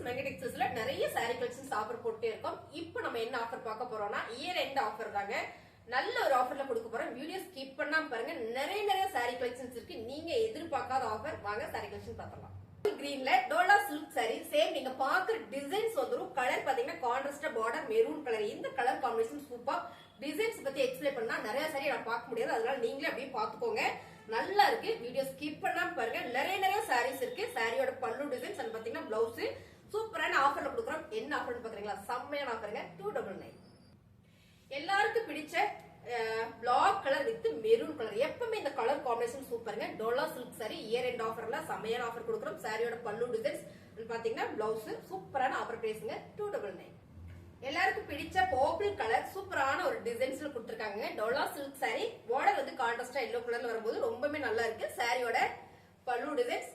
மெகடெக்ஸஸ்ல நிறைய sorry collections offer போட்டே இருக்கோம். இப்போ நம்ம என்ன ஆஃபர் பார்க்க போறோம்னா இயர் எண்ட் ஆஃபர் தாங்க. நல்ல ஒரு ஆஃபர்ல கொடுக்க போறோம். வீடியோ ஸ்கிப் பண்ணாம பாருங்க. நிறைய சாரி கலெக்ஷன்ஸ் இருக்கு. நீங்க எதிர்பார்க்காத ஆஃபர். வாங்க சாரி கலெக்ஷன் பார்த்தலாம். கிரீன்ல டோலா சில்க் சாரி சேம் நீங்க பாக்குற டிசைன்ஸ் வந்துரும். கலர் பாத்தீங்கன்னா கான்ட்ராஸ்ட் பார்டர் மெரூன் கலர். இந்த கலர் காம்பினேஷன் சூப்பர். டிசைன்ஸ் பத்தி எக்ஸ்பிளைன் பண்ணா நிறைய சாரி நான் பார்க்க முடியாது. அதனால நீங்களே அப்படியே பாத்துக்கோங்க. நல்லா இருக்கு. வீடியோ ஸ்கிப் பண்ணாம பாருங்க. நிறைய சாரீஸ் இருக்கு. சாரியோட பல்லு டிசைன்ஸ் அண்ட் பாத்தீங்கன்னா பிளவுஸ் சூப்பரான ஆஃபர்ல கொடுக்குறோம். என்ன ஆஃபர்னு பாக்குறீங்களா? செம்மையான ஆஃபருங்க. 299. எல்லாருக்கும் பிடிச்ச black colour with maroon colour. எப்பவுமே இந்த கலர் காம்பினேஷன் சூப்பருங்க. Dola silk sari year end ஆஃபர்ல செம்மையான ஆஃபர் கொடுக்குறோம். சாரியோட பல்லு டிசைன்ஸ் பாத்தீங்கன்னா பிளவுஸ் சூப்பரான ஆஃபர் பிரைஸ்ங்க 299. எல்லாருக்கும் பிடிச்ச பர்பிள் கலர் சூப்பரான ஒரு டிசைன்ஸ்ல கொடுத்திருக்காங்க. டோலா சில்க் சாரி பார்டர் வந்து கான்ட்ராஸ்டா எல்லோ கலர்ல வரும்போது ரொம்பவே நல்லா இருக்கு. சாரியோட பல்லு டிசைன்ஸ்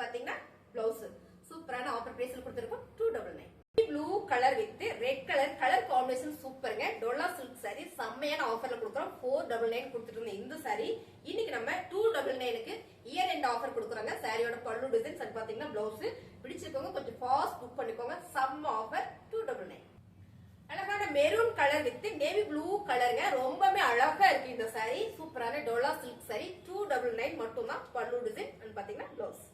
பாத்தீங்கன்னா பிளவுஸ் சூப்பரான ஆஃபர் பிரைஸ்ல கொடுத்திருக்கோம் 299. Blue colour with red colour combination சூப்பருங்க. டோலா சில்க் சாரி செம்மையான ஆஃபர்ல கொடுக்குறோம். 499 கொடுத்துட்டு இருந்த இந்த சாரி இன்னைக்கு நம்ம 299க்கு இயர் எண்ட் ஆஃபர் கொடுக்குறாங்க. சாரியோட பல்லு டிசைன்ஸ் பாத்தீங்கன்னா பிளவுஸ் பிடிச்சிருக்கவங்க கொஞ்சம் ஃபாஸ்ட் புக் பண்ணிக்கோங்க. செம்ம ஆஃபர் 299. அழகான maroon colour with navy blue கலருங்க. ரொம்பவே அழகா இருக்கு இந்த சாரி. சூப்பரான டோலா சில்க் சாரி 299 மட்டும் தான். பல்லு டிசைன் பாத்தீங்கன்னா பிளவுஸ்.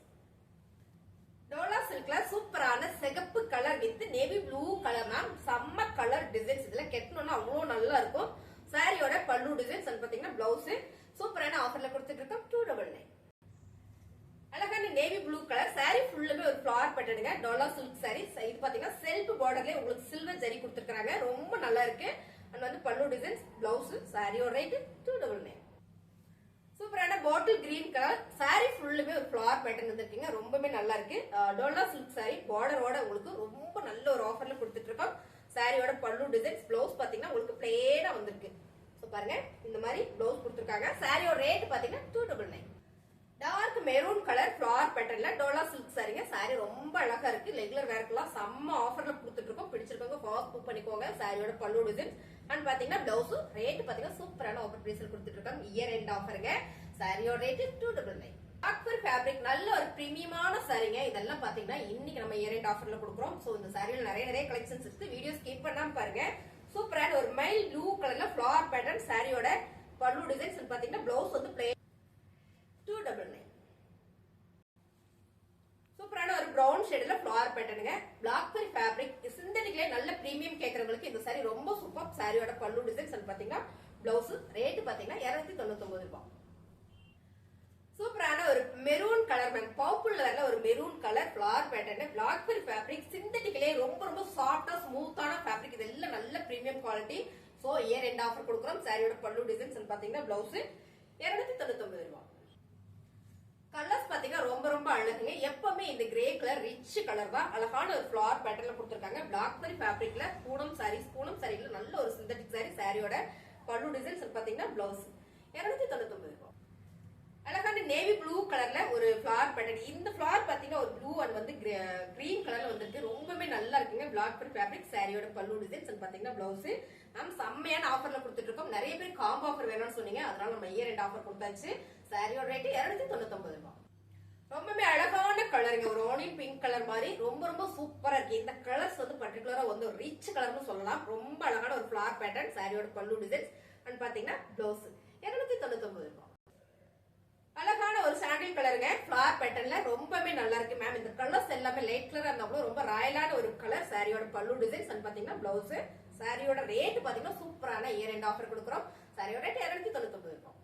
டோலா சில்க்ல சூப்பரான சிகப்பு colour with navy blue colour தான். செம்ம கலர் டிசைன்ஸ். இதுல கெட்டணும்னா அவ்வளவு நல்லா இருக்கும். சாரியோட பல்லு டிசைன்ஸ் பாத்தீங்கன்னா பிளவுஸ் சூப்பரான ஆஃபர்ல கொடுத்துட்டு இருக்கோம் 299. அழகான நேவி ப்ளூ கலர் சாரி ஃபுல்லுமே ஒரு ஃபிளவர் பேட்டர்னுங்க. டோலா சில்க் சாரி இது பாத்தீங்கன்னா செல்ஃப் பார்டர்லயே உங்களுக்கு சில்வர் ஜரி கொடுத்துருக்காங்க. ரொம்ப நல்லா இருக்கு. அண்ட் வந்து பல்லு டிசைன்ஸ் பிளவுஸ். சாரியோட ரேட் 299. சூப்பரான பாட்டில் கிரீன் கலர் சாரி ஃபுல்லுமே ஒரு ஃபிளவர் பேட்டர்ன் வந்துருக்கீங்க. ரொம்பவே நல்லா இருக்கு. டோலா சில்க் சாரி பார்டரோட உங்களுக்கு ரொம்ப நல்ல ஒரு ஆஃபர்ல கொடுத்துட்டு இருக்கோம். சாரியோட பல்லு டிசைன்ஸ் பிளவுஸ் பாத்தீங்கன்னா உங்களுக்கு பிளேனா வந்திருக்கு. பாருங்க இந்த மாதிரி பிளவுஸ் கொடுத்துருக்காங்க. சாரியோட ரேட் பாத்தீங்கன்னா 299. டார்க் மெரூன் கலர் ஃபிளவர் பேட்டர்ன்ல டோலா சில்க் சாரிங்க. சாரி ரொம்ப அழகா இருக்கு. ரெகுலர் வேர்க்கெல்லாம் செம்ம ஆஃபர்ல கொடுத்துட்டு இருக்கோம். பிடிச்சிருக்கவங்க ஃபாஸ்ட் புக் பண்ணிக்கோங்க. சாரியோட பல்லு டிசைன் அண்ட் பாத்தீங்கன்னா பிளவுஸ் ரேட் பாத்தீங்கன்னா சூப்பரான ஆஃபர் பிரைஸ்ல கொடுத்துட்டு இருக்கோம். இயர் எண்ட் ஆஃபருங்க. சாரியோட ரேட் 299. ஆக்பர் ஃபேப்ரிக் நல்ல ஒரு பிரீமியமான சாரிங்க. இதெல்லாம் பாத்தீங்கன்னா இன்னைக்கு நம்ம இயர் எண்ட் ஆஃபர்ல கொடுக்குறோம். சோ இந்த சாரியில நிறைய கலெக்ஷன்ஸ் இருக்கு. வீடியோ ஸ்கிப் பண்ணாம பாருங்க. சூப்பரான ஒரு மைல் ப்ளூ கலர்ல ஃபிளவர் பேட்டர்ன். சாரியோட பல்லு டிசைன்ஸ் பாத்தீங்கன்னா பிளவுஸ் வந்து பிளேன் 299. சூப்பரான ஒரு பிரவுன் ஷேட்ல ஃபிளவர் பேட்டர்னுங்க. பிளாக்பெரி ஃபேப்ரிக் சிந்தட்டிக்ல நல்ல பிரீமியம் கேக்குறவங்களுக்கு இந்த சாரி ரொம்ப சூப்பர். சாரியோட பல்லு டிசைன்ஸ் பாத்தீங்கன்னா பிளவுஸ் ரேட் பாத்தீங்கன்னா 299 ரூபாய். சூப்பரான ஒரு மெரூன் கலர் மேம் பர்பிள் கலர்ல ஒரு maroon colour flower pattern. Blackberry fabric சிந்தட்டிக்லே ரொம்ப சாஃப்டா ஸ்மூத்தான ஃபேப்ரிக். இதெல்லாம் நல்ல premium quality. So year end offer கொடுக்குறோம். சாரியோட பல்லு டிசைன்ஸ் பாத்தீங்கன்னா பிளவுஸ் 299 ரூபாய். கலர்ஸ் பாத்தீங்கன்னா ரொம்ப அழகுங்க. எப்பவுமே இந்த கிரே கலர் ரிச் கலர் தான். அழகான ஒரு ஃபிளவர் பேட்டர்ன்ல கொடுத்திருக்காங்க. பிளாக்பெரி ஃபேப்ரிக்ல பூனம் சாரில நல்ல ஒரு சிந்தட்டிக் சாரி. சாரியோட பல்லு டிசைன்ஸ் பாத்தீங்கன்னா பிளவுஸ் 299 ரூபாய். அழகான நேவி ப்ளூ கலர்ல ஒரு ஃபிளவர் பேட்டர்ன். இந்த ஃபிளவர் பாத்தீங்கன்னா ஒரு ப்ளூ அண்ட் வந்து கிரீன் கலர்ல வந்துருக்கு. ரொம்பவே நல்லா இருக்குங்க. Blackberry fabric. சாரியோட பல்லு டிசைன்ஸ் பாத்தீங்கன்னா பிளவுஸ் நம்ம செம்மையான ஆஃபர்ல கொடுத்துட்டு இருக்கோம். நிறைய பேர் காம்போ ஆஃபர் வேணும்னு சொன்னீங்க. அதனால நம்ம இயர் எண்ட் ஆஃபர் கொடுத்தாச்சு. சாரியோட ரேட் 299 ரூபாய். ரொம்பவே அழகான கலருங்க. ஒரு ஆனியன் பிங்க் கலர் மாதிரி ரொம்ப சூப்பரா இருக்கு. இந்த கலர்ஸ் வந்து பர்டிகுலரா வந்து ஒரு ரிச் கலர்னு சொல்லலாம். ரொம்ப அழகான ஒரு ஃபிளவர் பேட்டர்ன். சாரியோட பல்லு டிசைன்ஸ் அண்ட் பாத்தீங்கன்னா பிளவுஸ் 299 ரூபாய். அழகான ஒரு சாண்டில் கலருங்க. ஃபிளவர் பேட்டர்ன்ல ரொம்பவே நல்லா இருக்கு மேம். இந்த கலர்ஸ் எல்லாமே லைட் கலரா இருந்தாலும் ரொம்ப ராயலான ஒரு கலர். சாரியோட பல்லு டிசைன்ஸ் அண்ட் பாத்தீங்கன்னா பிளவுஸ். சாரியோட ரேட் பாத்தீங்கன்னா சூப்பரான இயர் எண்ட் ஆஃபர் கொடுக்குறோம். சாரியோட ரேட் 299 ரூபாய்.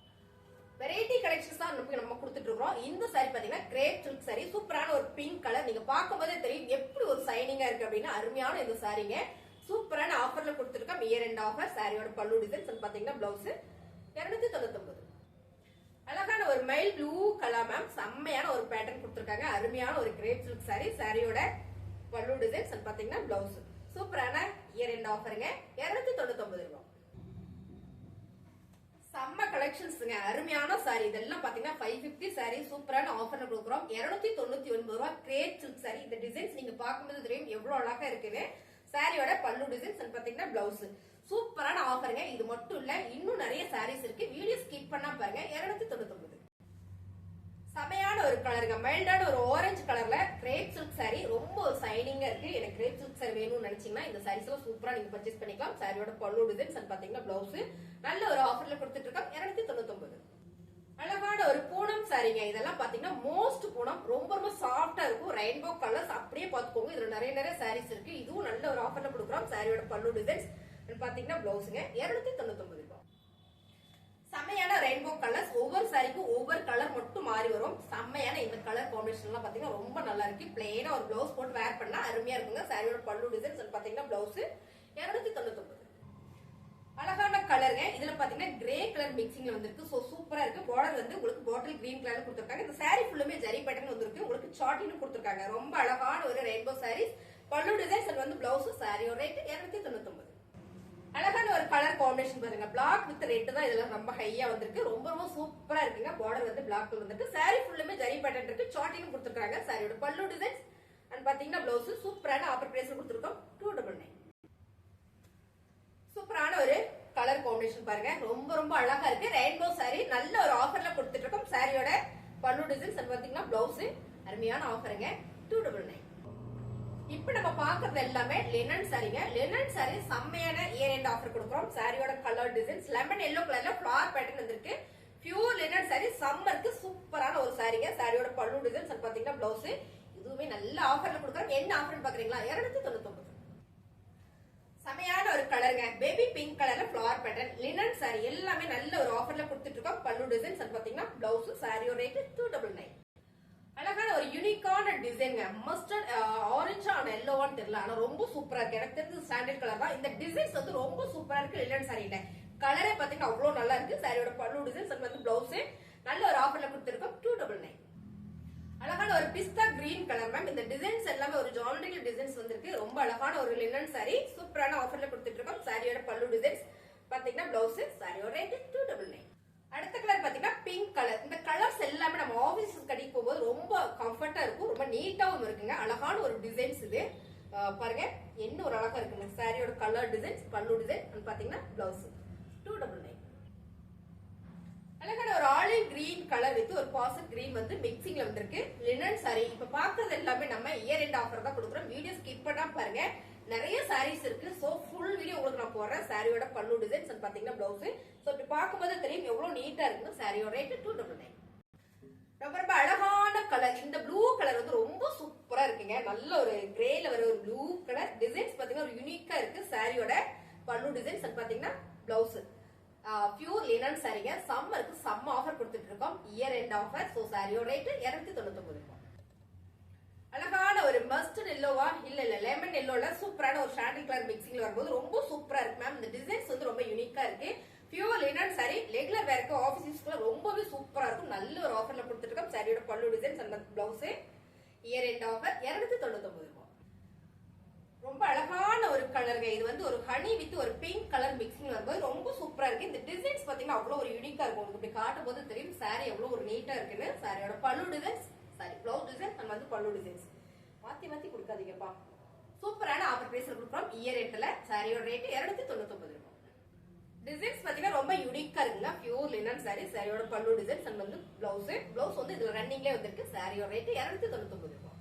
வெரைட்டி கலெக்ஷன்ஸ் தான் நம்ம கொடுத்துட்டு இருக்கோம். இந்த சாரி பாத்தீங்கன்னா கிரேப் சில்க் சாரி. சூப்பரான ஒரு பிங்க் கலர். நீங்க பார்க்கும்போதே தெரியும் எப்படி ஒரு சைனிங்கா இருக்கு அப்படின்னு. அருமையான இந்த சாரிங்க. சூப்பரான ஆஃபர்ல கொடுத்துருக்கோம். Year end offer. சாரியோட பல்லு டிசைன்ஸ் பாத்தீங்கன்னா பிளவுஸ் 299. அழகான ஒரு மைல் ப்ளூ கலர் மேம். செம்மையான ஒரு பேட்டர்ன் கொடுத்திருக்காங்க. அருமையான ஒரு கிரேப் சில்க் சாரி. சாரியோட பல்லு டிசைன்ஸ் பாத்தீங்கன்னா பிளவுஸ் சூப்பரான இயர் எண்ட் ஆஃபருங்க 299 ரூபாய். செம்ம கலெக்ஷன்ஸ்ங்க. அருமையான சாரி. இதெல்லாம் பாத்தீங்கன்னா 550 சாரி சூப்பரான ஆஃபர்ல கொடுக்குறோம். 299 ரூபாய். Grape silk sorry. இந்த டிசைன்ஸ் நீங்க பார்க்கும்போது தெரியும் எவ்வளவு அழகா இருக்குன்னு. சாரியோட பல்லு டிசைன்ஸ் பாத்தீங்கன்னா பிளவுஸ் சூப்பரான ஆஃபருங்க. இது மட்டும் இல்ல இன்னும் நிறைய சாரீஸ் இருக்கு. வீடியோ ஸ்கிப் பண்ணா பாருங்க. 299. செமையான ஒரு கலருங்க, மைல்டான ஒரு ஆரஞ்சு கலர்ல கிரேப் சில்க் saree. ரொம்ப ஒரு சைனிங்கா இருக்கு. எனக்கு கிரேப் சில்க் saree வேணும்னு நினைச்சீங்கன்னா இந்த சாரீஸ் எல்லாம் சூப்பரா நீங்க பர்ச்சேஸ் பண்ணிக்கலாம். சாரியோட பல்லு டிசைன்ஸ் பாத்தீங்கன்னா பிளவுஸ் நல்ல ஒரு ஆஃபர்ல கொடுத்துட்டு இருக்கோம் 299. அழகான ஒரு பூனம் சாரிங்க. இதெல்லாம் பாத்தீங்கன்னா மோஸ்ட் பூனம், ரொம்ப ரொம்ப சாஃப்டா இருக்கும். ரெயின்போ கலர்ஸ் அப்படியே பாத்துக்கோங்க. இதுல நிறைய சாரீஸ் இருக்கு. இதுவும் நல்ல ஒரு ஆஃபர்ல கொடுக்குறோம். சாரியோட பல்லு டிசைன்ஸ் பாத்தீங்கன்னா பிளவுஸுங்க 299 ரூபாய். செம்மையான ரெயின்போ கலர்ஸ், ஒவ்வொரு சாரிக்கும் ஒவ்வொரு கலர் மட்டும் மாறி வரும். செம்மையான இந்த கலர் காம்பினேஷன் எல்லாம் பாத்தீங்கன்னா ரொம்ப நல்லா இருக்கு. பிளெயினா ஒரு பிளவுஸ் போட்டு வேர் பண்ணா அருமையா இருக்குங்க. சாரியோட பல்லு டிசைன்ஸ் பாத்தீங்கன்னா பிளவுஸ் 299. அழகான கலருங்க. இதுல பாத்தீங்கன்னா கிரே கலர் மிக்சிங்ல வந்திருக்கு. சோ சூப்பரா இருக்கு. பார்டர் வந்து உங்களுக்கு பாட்டில் கிரீன் கலர்ல கொடுத்திருக்காங்க. இந்த சாரி ஃபுல்லுமே ஜரி பேட்டர்ன் வந்திருக்கு. உங்களுக்கு சாட்டின்னு கொடுத்திருக்காங்க. ரொம்ப அழகான ஒரு ரெயின்போ சாரீஸ். பல்லு டிசைன்ஸ் வந்து பிளவுஸ். சாரியோட ரேட் 299. அழகான ஒரு கலர் காம்பினேஷன் பாருங்க. பிளாக் வித் ரெட் தான் இதெல்லாம் ரொம்ப ஹையா வந்திருக்கு. ரொம்ப ரொம்ப சூப்பரா இருக்குங்க. பார்டர் வந்து பிளாக்ல வந்துருக்கு. சாரி ஃபுல்லுமே ஜரி பேட்டர்ன் இருக்கு. சாட்டின்னு கொடுத்திருக்காங்க. சாரியோட பல்லு டிசைன்ஸ் அண்ட் பாத்தீங்கன்னா பிளவுஸ் சூப்பரான ஆஃபர் பிரைஸ்ல கொடுத்திருக்கோம் 299. சூப்பரான ஒரு கலர் காம்பினேஷன் பாருங்க. ரொம்ப ரொம்ப அழகா இருக்கு. ரெயின்போ சாரி நல்ல ஒரு ஆஃபர்ல கொடுத்துட்டு இருக்கோம். சாரியோட பல்லு டிசைன்ஸ் பாத்தீங்கன்னா பிளவுஸ் அருமையான ஆஃபருங்க 299. இப்ப நம்ம பாக்குறது எல்லாமே லினன் சாரிங்க. லினன் சாரி செம்மையான இயர் எண்ட் ஆஃபர் கொடுக்குறோம். சாரியோட கலர் டிசைன்ஸ் லெமன் எல்லோ கலர்ல ஃபிளவர் பேட்டர்ன் வந்திருக்கு. பியூர் லினன் சாரி சம்மருக்கு சூப்பரான ஒரு சாரிங்க. சாரியோட பல்லு டிசைன்ஸ் பாத்தீங்கன்னா பிளவுஸ் இதுவுமே நல்ல ஆஃபர்ல கொடுக்குறோம். என்ன ஆஃபர்னு பாக்குறீங்களா? 299. செமையான ஒரு கலருங்க. பேபி பிங்க் கலர்ல ஃபிளவர் பேட்டர்ன் லினன் சாரி எல்லாமே நல்ல ஒரு ஆஃபர்ல கொடுத்துட்டு இருக்கோம். பல்லு டிசைன்ஸ் பாத்தீங்கன்னா பிளவுஸ். சாரியோட ரேட் 299. அழகான ஒரு யூனிக்கான டிசைன்ங்க. மஸ்டர்ட் ஆரஞ்சா ஆன எல்லோவான்னு தெரியல, ஆனா ரொம்ப சூப்பரா இருக்கு. எனக்கு தெரிஞ்சு ஸ்டாண்டர்ட் கலர் தான். இந்த டிசைன்ஸ் வந்து ரொம்ப சூப்பரா இருக்கு. லினன் சாரியில கலரே பாத்தீங்கன்னா அவ்வளவு நல்லா இருக்கு. சாரியோட பல்லு டிசைன்ஸ் வந்து பிளவுஸ் நல்ல ஒரு ஆஃபர்ல கொடுத்திருக்கோம் 299. அழகான ஒரு பிஸ்தா கிரீன் கலர் மேம். இந்த டிசைன்ஸ் எல்லாமே ஒரு ஜாமெட்ரிக்கல் டிசைன்ஸ் வந்திருக்கு. ரொம்ப அழகான ஒரு லினன் சாரி சூப்பரான ஆஃபர்ல கொடுத்துட்டு இருக்கோம். சாரியோட பல்லு டிசைன்ஸ் பாத்தீங்கன்னா பிளவுஸ். சாரியோட ரேட் 299. அடுத்த கலர் பாத்தீங்கன்னா பிங்க் கலர். இந்த கலர்ஸ் எல்லாமே நம்ம ஆபீஸ் கடைக்கு போகும்போது ரொம்ப கம்ஃபர்ட்டா இருக்கும். ரொம்ப நீட்டாவும் இருக்குங்க. அழகான ஒரு டிசைன்ஸ் இது பாருங்க. என்ன ஒரு அழகா இருக்குங்க. சாரியோட கலர் டிசைன்ஸ் பல்லு டிசைன் பாத்தீங்கன்னா பிளவுஸ் 299. அழகான ஒரு ஆலிவ் கிரீன் கலர் வித் ஒரு பாசட் கிரீன் வந்து மிக்சிங்ல வந்திருக்கு. லினன் சாரி இப்ப பாக்குறது எல்லாமே நம்ம இயர் எண்ட் ஆஃபர் தான் கொடுக்குறோம். வீடியோ ஸ்கிப் பண்ணாம பாருங்க. நிறைய சாரீஸ் இருக்கு. சோ ஃபுல் வீடியோ உங்களுக்கு நான் போடுறேன். சாரியோட பல்லு டிசைன்ஸ் பாத்தீங்கன்னா பிளவுஸ். சோ இப்படி பார்க்கும்போது தெரியும் எவ்வளவு நீட்டா இருக்குன்னு. சாரியோட ரேட் 299. ரொம்ப ரொம்ப அழகான கலர். இந்த ப்ளூ கலர் வந்து ரொம்ப சூப்பரா இருக்குங்க. நல்ல ஒரு கிரேல வர ஒரு ப்ளூ கலர் டிசைன்ஸ் பாத்தீங்கன்னா ஒரு யூனிக்கா இருக்கு. சாரியோட பல்லு டிசைன்ஸ் பாத்தீங்கன்னா பிளவுஸ் பியூர் லினன் சாரிங்க. சம்மருக்கு செம்ம ஆஃபர் கொடுத்துட்டு இருக்கோம். Year end offer. சோ சாரியோட ரேட் 299. அழகான ஒரு மஸ்டர்ட் எல்லோவா இல்ல லெமன் எல்லோல சூப்பரான ஒரு சாண்டில் கலர் மிக்சிங்ல வரும்போது ரொம்ப சூப்பரா இருக்கு மேம். இந்த டிசைன்ஸ் வந்து ரொம்ப யூனிக்கா இருக்கு. பியூர் லினன் சாரி ரெகுலர் வேர்க்கு ஆபீஸ் யூஸ்க்கு ரொம்பவே சூப்பரா இருக்கும். நல்ல ஒரு ஆஃபர்ல கொடுத்துட்டு இருக்கோம். சாரியோட பல்லு டிசைன்ஸ் அந்த பிளவுஸ் இயர் எண்ட் ஆஃபர் 299 ரூபாய். ரொம்ப அழகான ஒரு கலருங்க. இது வந்து ஒரு ஹனி வித் ஒரு பிங்க் கலர் மிக்சிங் வரும்போது ரொம்ப சூப்பரா இருக்கு. இந்த டிசைன்ஸ் பாத்தீங்கன்னா அவ்வளவு ஒரு யூனிக்கா இருக்கும். உங்களுக்கு இப்படி காட்டும் போது தெரியும் சாரி எவ்வளவு ஒரு நீட்டா இருக்குன்னு. சாரியோட பல்லு டிசைன்ஸ் சாரி பிளவுஸ் டிசைன் நம்ம வந்து பல்லு டிசைன்ஸ் மாத்தி கொடுக்காதீங்கப்பா. சூப்பரான ஆஃபர் பிரைஸ்ல கொடுக்குறோம். இயர் எண்ட்ல சாரியோட ரேட் 299 ரூபாய். டிசைன்ஸ் பாத்தீங்கன்னா ரொம்ப யூனிக்கா இருக்குங்க. Pure linen sorry. சாரியோட பல்லு டிசைன்ஸ் அண்ட் வந்து பிளவுஸ் வந்து இதுல ரன்னிங்லயே வந்திருக்கு. சாரியோட ரேட் 299 ரூபாய்.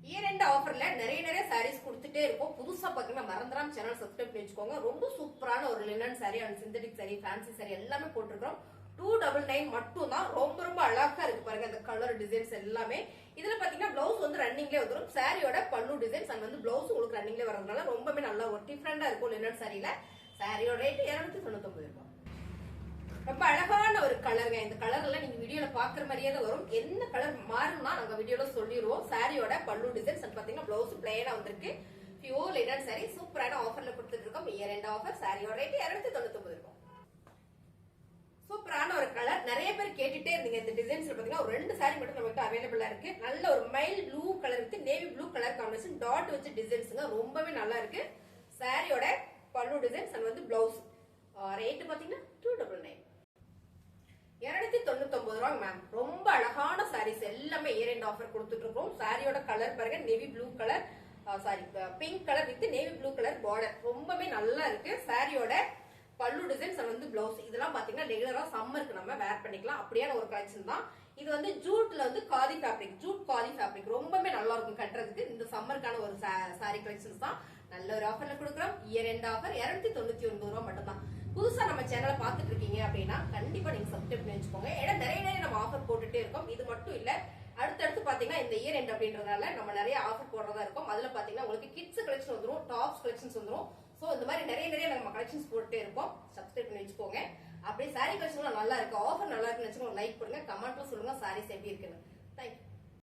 இயர் எண்ட் ஆஃபர்ல நிறைய சாரீஸ் கொடுத்துட்டே இருக்கும். புதுசா பாத்தீங்கன்னா மறந்துடாம சேனல் சப்ஸ்கிரைப் பண்ணி வச்சுக்கோங்க. ரொம்ப சூப்பரான ஒரு linen sorry and synthetic sorry fancy sorry எல்லாமே போட்டிருக்கோம். 299 மட்டும் தான். ரொம்ப ரொம்ப அழகா இருக்கு பாருங்க. அந்த கலர் டிசைன்ஸ் எல்லாமே இதுல பாத்தீங்கன்னா பிளவுஸ் வந்து ரன்னிங்லயே வந்துடும். சாரியோட பல்லு டிசைன்ஸ் அண்ட் வந்து பிளவுஸ் உங்களுக்கு ரன்னிங்ல வரதுனால ரொம்பவே நல்லா ஒரு டிஃபரெண்டா இருக்கும் லினன் சாரியில. சாரியோட ரேட் 299 ரூபாய். ரொம்ப அழகான ஒரு கலருங்க. இந்த கலர் எல்லாம் நீங்க வீடியோல பாக்குற மாதிரியே தான் வரும். என்ன கலர் மாறும்னா நாங்க வீடியோல சொல்லிடுவோம். சாரியோட பல்லு டிசைன்ஸ் பாத்தீங்கன்னா பிளவுஸ் பிளேனா வந்திருக்கு. பியூர் லினன் சாரி சூப்பரான ஆஃபர்ல கொடுத்துட்டு இருக்கோம். Year end offer. சாரியோட ரேட் 299 ரூபாய். சூப்பரான ஒரு கலர். நிறைய பேர் கேட்டுட்டே இருந்தீங்க. இந்த டிசைன்ஸ்ல பாத்தீங்கன்னா ஒரு 2 சாரி மட்டும் நமக்கு அவைலபிளா இருக்கு. நல்ல ஒரு mile blue colour with navy blue colour combination dot வச்ச டிசைன்ஸ்ங்க ரொம்பவே நல்லா இருக்கு. சாரியோட பல்லு டிசைன்ஸ் அண்ட் வந்து பிளவுஸ் ரேட் பாத்தீங்கன்னா 299. 299 ரூபாய் மேம். ரொம்ப அழகான சாரீஸ் எல்லாமே இயர் எண்ட் ஆஃபர் கொடுத்துட்டு இருக்கோம். சாரியோட கலர் பாருங்க navy blue colour sorry pink colour with navy blue colour border ரொம்பவே நல்லா இருக்கு. சாரியோட பல்லு டிசைன்ஸ் வந்து பிளவுஸ் இதெல்லாம் பாத்தீங்கன்னா ரெகுலரா சம்மருக்கு நம்ம வேர் பண்ணிக்கலாம். அப்படியான ஒரு கலெக்ஷன் தான். இது வந்து ஜூட்ல வந்து khadi fabric, jute khadi fabric ரொம்பவே நல்லா இருக்கும் கட்டுறதுக்கு. இந்த சம்மருக்கான ஒரு சாரி கலெக்ஷன்ஸ் தான். நல்ல ஒரு ஆஃபர்ல கொடுக்குறோம். இயர் எண்ட் ஆஃபர் 299 ரூபாய் மட்டும் தான். புதுசா நம்ம சேனலை பார்த்துட்டு இருக்கீங்க அப்படின்னா கண்டிப்பா நீங்க சப்ஸ்கிரைப் பண்ணி வச்சுக்கோங்க. ஏன்னா நிறைய நம்ம ஆஃபர் போட்டுட்டே இருக்கோம். இது மட்டும் இல்ல, அடுத்தடுத்து பாத்தீங்கன்னா இந்த இயர் எண்ட் அப்படின்றதால நம்ம நிறைய ஆஃபர் போடுறதா இருக்கும். அதுல பாத்தீங்கன்னா உங்களுக்கு கிட்ஸ் கலெக்ஷன் வந்துரும், டாப்ஸ் கலெக்ஷன்ஸ் வந்துரும். சோ இந்த மாதிரி நிறைய நம்ம கலெக்ஷன்ஸ் போட்டுட்டே இருப்போம். சப்ஸ்கிரைப் பண்ணி வச்சுக்கோங்க. அப்படியே சாரி கலெக்ஷன் நல்லா இருக்கு, ஆஃபர் நல்லா இருக்குன்னு வச்சுக்கோங்க, லைக் பண்ணுங்க, கமெண்ட்ல சொல்லுங்க சாரீஸ் எப்படி இருக்குன்னு. தேங்க்யூ.